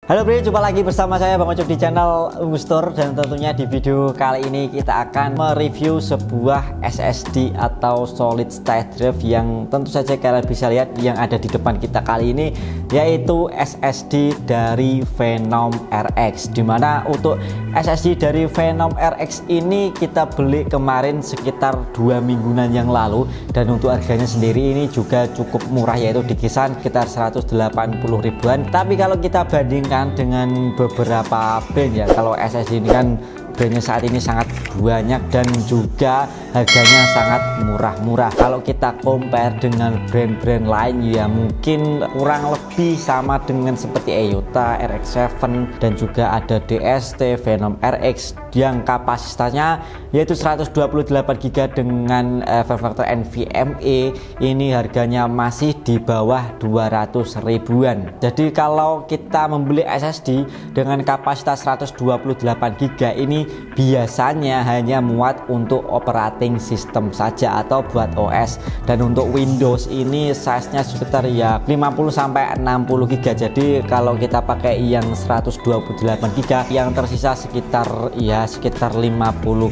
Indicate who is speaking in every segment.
Speaker 1: Halo bro, jumpa lagi bersama saya Bang Ucup di channel Ungustor. Dan tentunya di video kali ini kita akan mereview sebuah SSD atau solid state drive yang tentu saja kalian bisa lihat yang ada di depan kita kali ini, yaitu SSD dari Phenom RX. Dimana untuk SSD dari Phenom RX ini kita beli kemarin sekitar 2 mingguan yang lalu, dan untuk harganya sendiri ini juga cukup murah, yaitu di kisaran sekitar 180 ribuan. Tapi kalau kita bandingkan dengan beberapa brand ya, kalau SSD ini kan brandnya saat ini sangat banyak dan juga harganya sangat murah-murah. Kalau kita compare dengan brand-brand lain ya mungkin kurang lebih sama dengan seperti EYOTA, RX7, dan juga ada DST, Phenom RX yang kapasitasnya yaitu 128 GB dengan form factor NVMe. Ini harganya masih di bawah 200 ribuan. Jadi kalau kita membeli SSD dengan kapasitas 128 GB ini biasanya hanya muat untuk operating system saja atau buat OS, dan untuk Windows ini size-nya sekitar ya 50 sampai 60 GB. Jadi kalau kita pakai yang 128 GB, yang tersisa sekitar 50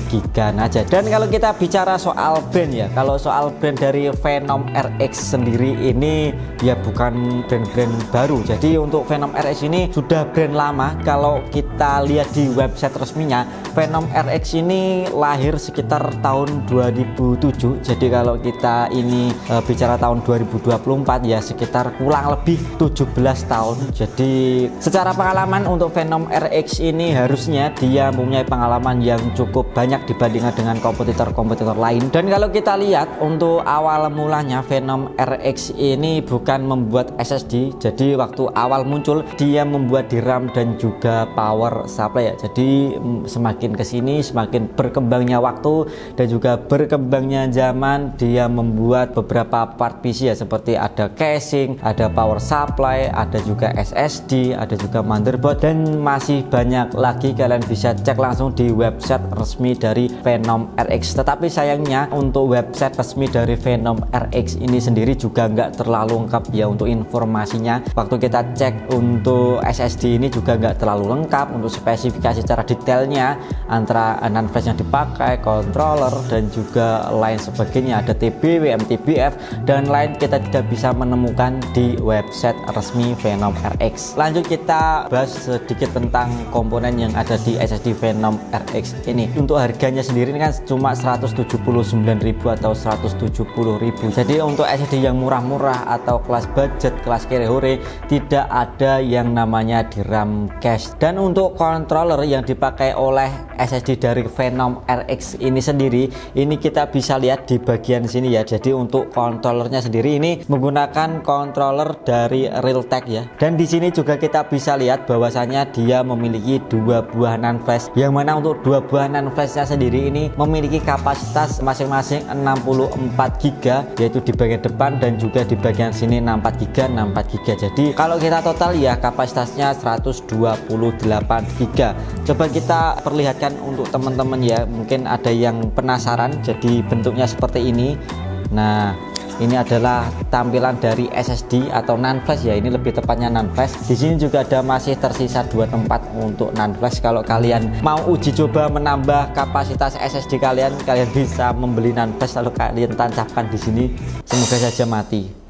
Speaker 1: GB aja. Dan kalau kita bicara soal brand ya, kalau soal brand dari Phenom RX sendiri ini ya bukan brand-brand baru. Jadi untuk Phenom RX ini sudah brand lama. Kalau kita lihat di website resminya, Phenom RX ini lahir sekitar tahun 2007. Jadi kalau kita ini bicara tahun 2024 ya sekitar kurang lebih 17 tahun. Jadi secara pengalaman untuk Phenom RX ini harusnya dia mempunyai pengalaman yang cukup banyak dibandingkan dengan kompetitor-kompetitor lain. Dan kalau kita lihat untuk awal mulanya Phenom RX ini bukan membuat SSD. Jadi waktu awal muncul dia membuat DRAM dan juga power supply ya. Jadi semakin kesini semakin berkembangnya waktu dan juga berkembangnya zaman, dia membuat beberapa part PC ya, seperti ada casing, ada power supply, ada juga SSD, ada juga motherboard, dan masih banyak lagi. Kalian bisa cek langsung di website resmi dari Phenom RX. Tetapi sayangnya untuk website resmi dari Phenom RX ini sendiri juga nggak terlalu lengkap ya untuk informasinya. Waktu kita cek untuk SSD ini juga nggak terlalu lengkap untuk spesifikasi secara detailnya, antara NAND flash yang dipakai, controller, dan juga lain sebagainya, ada TBW, MTBF, dan lain kita tidak bisa menemukan di website resmi Phenom RX. Lanjut kita bahas sedikit tentang komponen yang ada di SSD Phenom RX ini. Untuk harganya sendiri ini kan cuma 179.000 atau 170.000. Jadi untuk SSD yang murah-murah atau kelas budget, kelas kere-hore, tidak ada yang namanya DRAM cache. Dan untuk controller yang dipakai oleh SSD dari Phenom RX ini sendiri, ini kita bisa lihat di bagian sini ya. Jadi untuk controllernya sendiri ini menggunakan controller dari Realtek ya. Dan di sini juga kita bisa lihat bahwasanya dia memiliki 2 buah NAND flash, yang mana untuk 2 buah NAND flashnya sendiri ini memiliki kapasitas masing-masing 64 GB, yaitu di bagian depan dan juga di bagian sini 64 GB, 64 GB. Jadi kalau kita total ya kapasitasnya 128 GB. Coba kita perlihatkan untuk teman-teman ya, mungkin ada yang penasaran. Jadi bentuknya seperti ini. Nah, ini adalah tampilan dari SSD atau NAND flash ya, ini lebih tepatnya NAND flash. Di sini juga ada masih tersisa 2 tempat untuk NAND flash. Kalau kalian mau uji coba menambah kapasitas SSD kalian bisa membeli NAND flash lalu kalian tancapkan di sini. Semoga saja mati.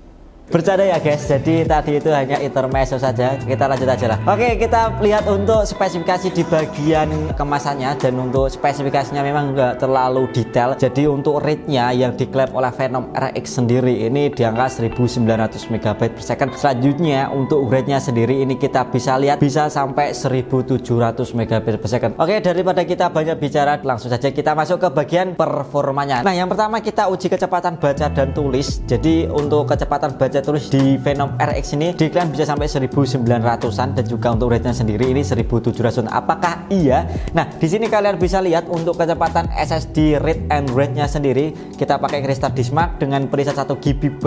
Speaker 1: Bercanda ya guys, jadi tadi itu hanya intermezzo saja. Kita lanjut aja lah. Oke, kita lihat untuk spesifikasi di bagian kemasannya. Dan untuk spesifikasinya memang nggak terlalu detail. Jadi untuk rate-nya yang diklaim oleh Phenom RX sendiri ini di angka 1900 MB per second. Selanjutnya untuk rate-nya sendiri ini kita bisa lihat bisa sampai 1700 MB per second. Oke, daripada kita banyak bicara, langsung saja kita masuk ke bagian performanya. Nah, yang pertama kita uji kecepatan baca dan tulis. Jadi untuk kecepatan baca tulis di Phenom RX ini diklaim bisa sampai 1900-an, dan juga untuk rate-nya sendiri ini 1700. Apakah iya? Nah, di sini kalian bisa lihat untuk kecepatan SSD read and write-nya sendiri kita pakai Crystal Disk Mark dengan preset 1 GB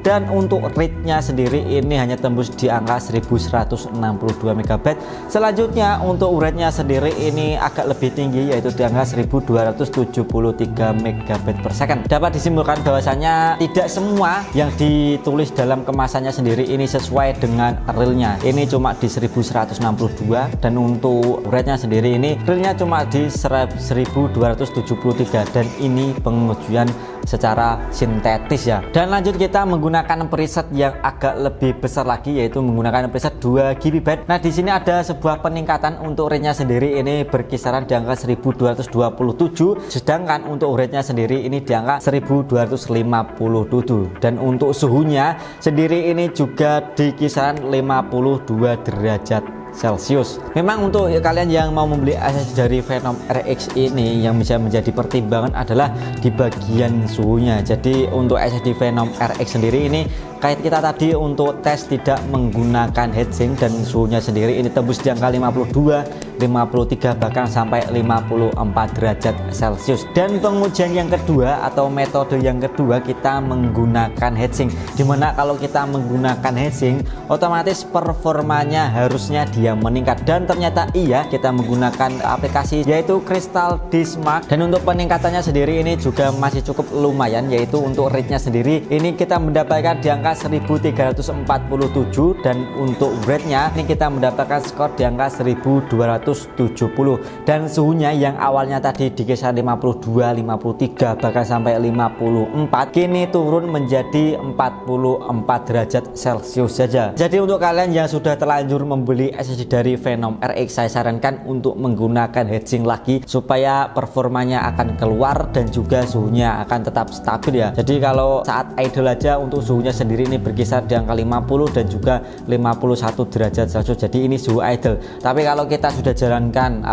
Speaker 1: dan untuk RAID-nya sendiri ini hanya tembus di angka 1162 MB. Selanjutnya untuk URAT-nya sendiri ini agak lebih tinggi, yaitu di angka 1273 MB/s. Dapat disimpulkan bahwasanya tidak semua yang ditulis dalam kemasannya sendiri ini sesuai dengan realnya. Ini cuma di 1162, dan untuk URAT-nya sendiri ini realnya cuma di 1273, dan ini pengujian secara sintetis ya. Dan lanjut kita menggunakan preset yang agak lebih besar lagi, yaitu menggunakan preset 2 GB. Nah, di sini ada sebuah peningkatan untuk RAID-nya sendiri ini berkisaran di angka 1227, sedangkan untuk URAT-nya sendiri ini di angka 1257, dan untuk suhunya sendiri ini juga di kisaran 52 derajat Celcius. Memang untuk kalian yang mau membeli SSD dari Phenom RX ini, yang bisa menjadi pertimbangan adalah di bagian suhunya. Jadi untuk SSD Phenom RX sendiri ini kayak kita tadi untuk tes tidak menggunakan heatsink, dan suhunya sendiri ini tembus di angka 52, 53 bahkan sampai 54 derajat Celcius. Dan pengujian yang kedua atau metode yang kedua kita menggunakan heatsink, dimana kalau kita menggunakan heatsink otomatis performanya harusnya dia meningkat, dan ternyata iya, kita menggunakan aplikasi yaitu Crystal Disk Mark, dan untuk peningkatannya sendiri ini juga masih cukup lumayan, yaitu untuk RAID-nya sendiri ini kita mendapatkan di angka 1347, dan untuk URAT-nya ini kita mendapatkan skor di angka 1270, dan suhunya yang awalnya tadi di kisaran 52, 53 bahkan sampai 54 kini turun menjadi 44 derajat Celcius saja. Jadi untuk kalian yang sudah terlanjur membeli SSD dari Phenom RX, saya sarankan untuk menggunakan heatsink lagi supaya performanya akan keluar dan juga suhunya akan tetap stabil ya. Jadi kalau saat idle aja untuk suhunya sendiri ini berkisar di angka 50 dan juga 51 derajat Celcius. Jadi ini suhu idle. Tapi kalau kita sudah jalankan,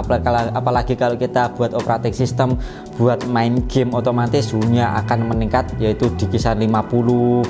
Speaker 1: apalagi kalau kita buat operating system, buat main game, otomatis suhunya akan meningkat, yaitu di kisaran 55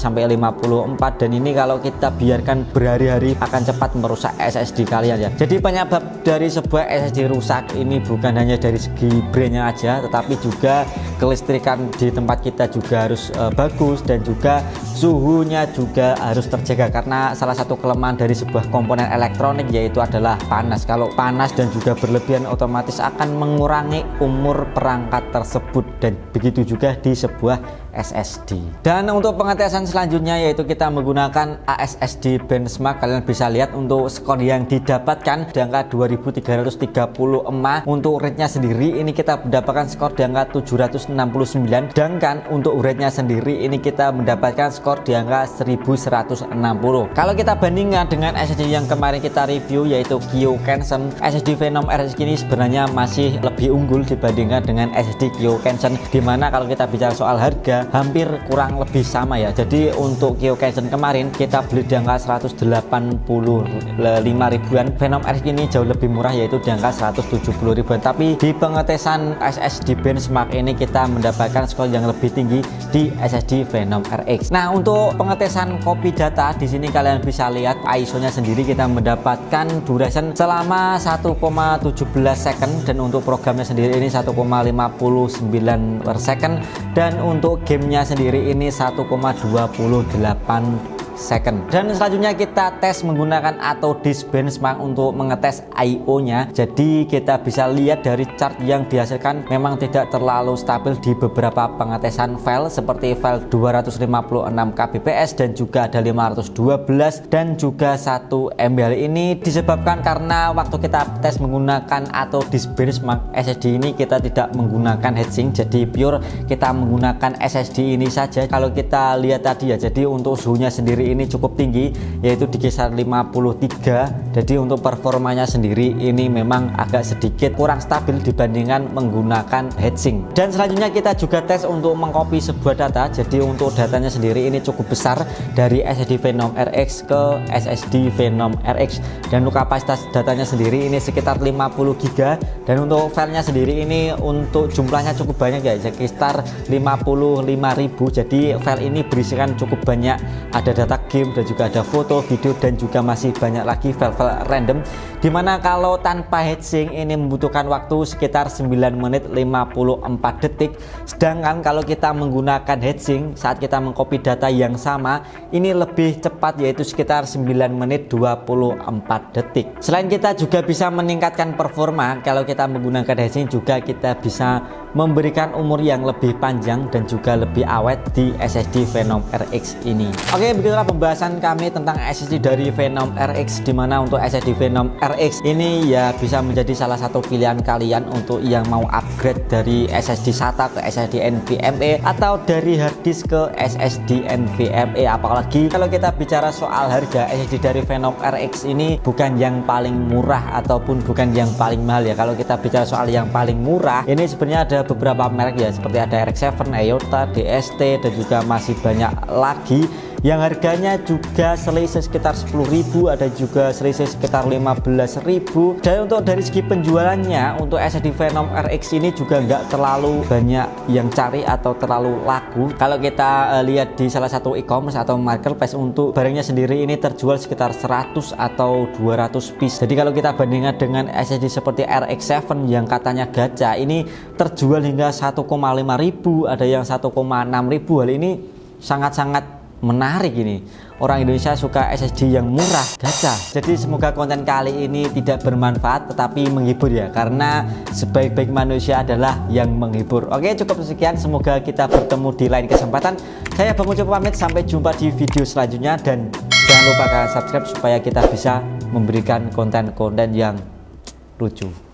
Speaker 1: sampai 54, dan ini kalau kita biarkan berhari-hari akan cepat merusak SSD kalian ya. Jadi penyebab dari sebuah SSD rusak ini bukan hanya dari segi brandnya aja, tetapi juga kelistrikan di tempat kita juga harus bagus, dan juga suhunya juga harus terjaga, karena salah satu kelemahan dari sebuah komponen elektronik yaitu adalah panas. Kalau panas dan juga berlebihan otomatis akan mengurangi umur perangkat tersebut, dan begitu juga di sebuah SSD. Dan untuk pengetesan selanjutnya yaitu kita menggunakan ASSD benchmark. Kalian bisa lihat untuk skor yang didapatkan di angka 2330 EMA. Untuk RAID-nya sendiri ini kita mendapatkan skor di angka 769, sedangkan untuk URAT-nya sendiri ini kita mendapatkan skor di angka 1160. Kalau kita bandingkan dengan SSD yang kemarin kita review yaitu Kyokensen, SSD Phenom RX ini sebenarnya masih lebih unggul dibandingkan dengan SSD Kyokensen, dimana kalau kita bicara soal harga hampir kurang lebih sama ya. Jadi untuk Kyokensen kemarin kita beli di angka 185 ribuan, Phenom RX ini jauh lebih murah yaitu di angka 170 ribuan. Tapi di pengetesan SSD benchmark ini kita mendapatkan skor yang lebih tinggi di SSD Phenom RX. Nah, untuk pengetesan copy data di sini kalian bisa lihat ISO-nya sendiri kita mendapatkan duration selama 1,17 second, dan untuk programnya sendiri ini 1,59 per second, dan untuk gamenya sendiri ini 1,28 second. Dan selanjutnya kita tes menggunakan Auto Disk Benchmark untuk mengetes I/O nya. Jadi kita bisa lihat dari chart yang dihasilkan memang tidak terlalu stabil di beberapa pengetesan file, seperti file 256 kbps dan juga ada 512 dan juga 1 MB. Ini disebabkan karena waktu kita tes menggunakan Auto Disk Benchmark SSD ini kita tidak menggunakan heatsink, jadi pure kita menggunakan SSD ini saja. Kalau kita lihat tadi ya, jadi untuk suhunya sendiri ini cukup tinggi yaitu di kisaran 53. Jadi untuk performanya sendiri ini memang agak sedikit kurang stabil dibandingkan menggunakan heatsink. Dan selanjutnya kita juga tes untuk mengcopy sebuah data. Jadi untuk datanya sendiri ini cukup besar dari SSD Phenom RX ke SSD Phenom RX, dan untuk kapasitas datanya sendiri ini sekitar 50 GB, dan untuk filenya sendiri ini untuk jumlahnya cukup banyak ya, sekitar 55.000. Jadi file ini berisikan cukup banyak, ada data anggota game, dan juga ada foto, video, dan juga masih banyak lagi file-file random, dimana kalau tanpa heatsink ini membutuhkan waktu sekitar 9 menit 54 detik. Sedangkan kalau kita menggunakan heatsink saat kita mengcopy data yang sama ini lebih cepat, yaitu sekitar 9 menit 24 detik. Selain kita juga bisa meningkatkan performa, kalau kita menggunakan heatsink juga kita bisa memberikan umur yang lebih panjang dan juga lebih awet di SSD Phenom RX ini. Oke, begitulah pembahasan kami tentang SSD dari Phenom RX, dimana untuk SSD Phenom RX ini ya bisa menjadi salah satu pilihan kalian untuk yang mau upgrade dari SSD SATA ke SSD NVMe atau dari harddisk ke SSD NVMe. Apalagi kalau kita bicara soal harga, SSD dari Phenom RX ini bukan yang paling murah ataupun bukan yang paling mahal ya. Kalau kita bicara soal yang paling murah, ini sebenarnya ada beberapa merek ya, seperti ada RX7, EOTA, DST, dan juga masih banyak lagi yang harganya juga selisih sekitar 10.000, ada juga selisih sekitar 15.000. Dan untuk dari segi penjualannya, untuk SSD Phenom RX ini juga nggak terlalu banyak yang cari atau terlalu laku. Kalau kita lihat di salah satu e-commerce atau marketplace, untuk barangnya sendiri ini terjual sekitar 100 atau 200 piece. Jadi kalau kita bandingkan dengan SSD seperti RX7 yang katanya gacha, ini terjual hingga 1,5 ribu, ada yang 1,6 ribu. Hal ini sangat-sangat menarik. Ini orang Indonesia suka SSD yang murah gacha. Jadi semoga konten kali ini tidak bermanfaat tetapi menghibur ya, karena sebaik-baik manusia adalah yang menghibur. Oke, cukup sekian, semoga kita bertemu di lain kesempatan. Saya Bang Ucup pamit, sampai jumpa di video selanjutnya, dan jangan lupa kalian subscribe supaya kita bisa memberikan konten-konten yang lucu.